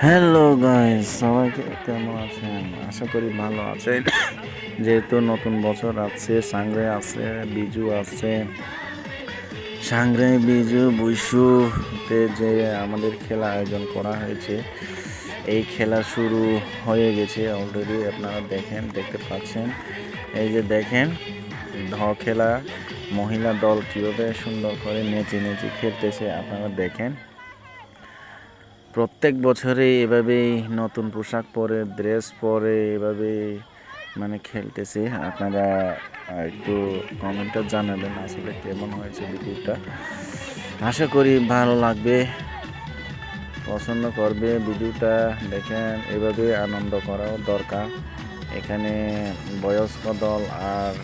Hello guys, সবাইকে কেমন আছেন? আশা করি ভালো আছেন। যেহেতু নতুন বছর আছে, সাংরে আছে, বিজু আছে। সাংরে, বিজু, বুইশুতে যে আমাদের খেলা আয়োজন করা হয়েছে, এই খেলা শুরু হয়ে গেছে অলরেডি। আপনারা দেখতে পাচ্ছেন। এই যে দেখেন, খেলা মহিলা দল কীভাবে সুন্দর করে নেচে নেচে খেলতেছে আপনারা দেখেন। প্রত্যেক বছরে এভাবেই নতুন পোশাক পরে, ড্রেস পরে এভাবেই খেলতেছে। আপনারা একটু কমেন্টে জানাবেন আসলে কেমন হয়েছে ভিডিওটা। আশা করি ভালো লাগবে, পছন্দ করবে ভিডিওটা। দেখেন, এভাবে আনন্দ করাও দরকার। এখানে বয়স্ক দল আর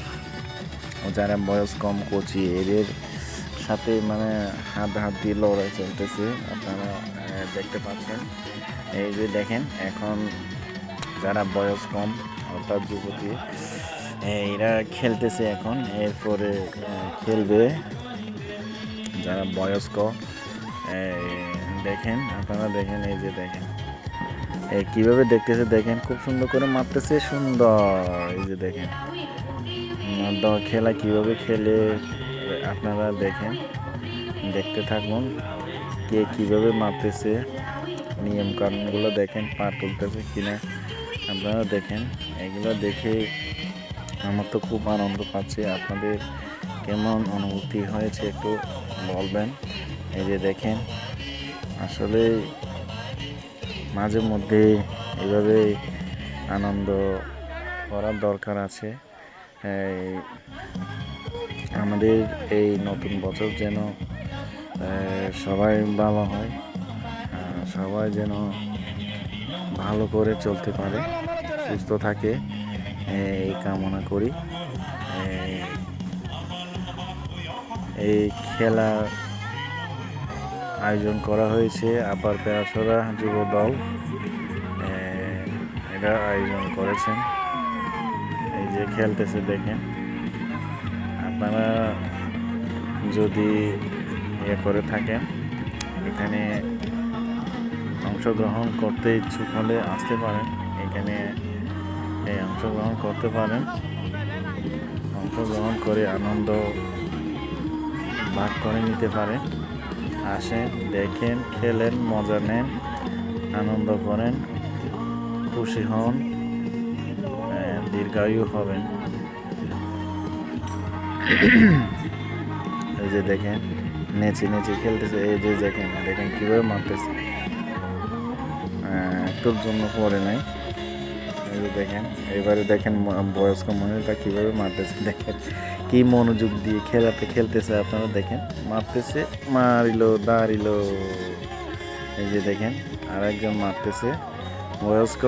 যারা বয়স কম কোচি এদের সাথে হাত দিয়ে লড়াই চলতেছে। আপনারা দেখতে পাচ্ছেন। এই যে দেখেন, এখন যারা বয়স কম অর্থাৎ যুবতী এরা খেলতেছে এখন। এরপরে খেলবে যারা বয়স্ক। দেখেন, আপনারা দেখেন, এই যে দেখেন কিভাবে দেখতেছে, দেখেন খুব সুন্দর করে মারতেছে, সুন্দর। এই যে দেখেন খেলা কিভাবে খেলে আপনারা দেখেন, দেখতে থাকুন কে কিভাবে মারতেছে। নিয়ম কানুনগুলো দেখেন, পা তুলতেছে কিনা আপনারা দেখেন। এগুলো দেখে আমার তো খুব আনন্দ পাচ্ছি। আপনাদের কেমন অনুভূতি হয়েছে একটু বলবেন। এই যে দেখেন, আসলে মাঝে মধ্যে এভাবে আনন্দ করার দরকার আছে। আমাদের এই নতুন বছর যেন সবাই ভালো হয়, সবাই যেন ভালো করে চলতে পারে, সুস্থ থাকে, এই কামনা করি। এই খেলা আয়োজন করা হয়েছে আপার পেয়াছড়া যুব দল, এরা আয়োজন করেছেন। এই যে খেলতেছে দেখেন। আপনারা যদি করে থাকেন, এখানে অংশগ্রহণ করতে ইচ্ছুক হলে আসতে পারেন। এখানে অংশগ্রহণ করতে পারেন, অংশগ্রহণ করে আনন্দ ভাগ করে নিতে পারেন। আসেন, দেখেন, খেলেন, মজা নেন, আনন্দ করেন, খুশি হন, দীর্ঘায়ু হবেন। এই যে দেখেন, নেচে নেচে খেলতেছে। এই যে দেখেন, দেখেন কীভাবে মারতেছে, একটুর জন্য পরে নাই। এই যে দেখেন, এবারে দেখেন বয়স্ক মহিলাটা কীভাবে মারতেছে। দেখেন কি মনোযোগ দিয়ে খেলতেছে। আপনারা দেখেন, মারতেছে, মারিলো, দাঁড়িলো। এই যে দেখেন, আর একজন মারতেছে বয়স্ক।